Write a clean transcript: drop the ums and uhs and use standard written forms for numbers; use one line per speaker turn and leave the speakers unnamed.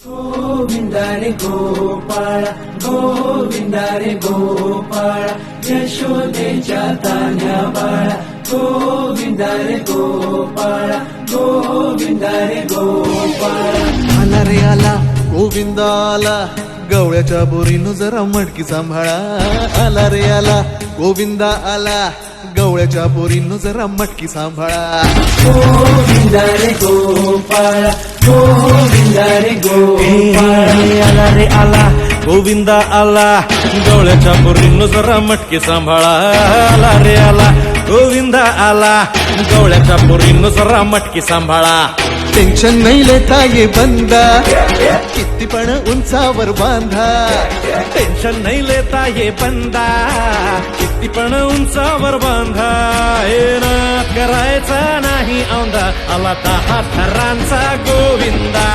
गोविंदा रे गोपाळ गोविंदा रे गोपाळ यशोदेच्या तान्ह्या बाळा गोविंदा रे गोपाळ गोविंदा रे गोपाळ
आला रे आला गोविंदा आला गवळ्याच्या बोरीनं जरा मटकी सांभाळा आला रे आला गोविंदा आला गवळ्याच्या बोरीनं जरा मटकी सांभाळा
गोविंदा रे गोपाळ गोविंदा रे गोपाळ
आला रे आला गोविंदा आला गवळ्याच्या बोरीनं जरा मटकी सांभाळा आला रे आला गोविंदा आला गवळ्याच्या बोरीनं जरा मटकी सांभाळा
टेन्शन नाही लेता ये बंदा किती पण उंचावर बांधा
टेन्शन नाही लेता ये बंदा किती पण उंचावर बांधा ना करायचा नाही औंधा आला 10 थरांचा गोविंदा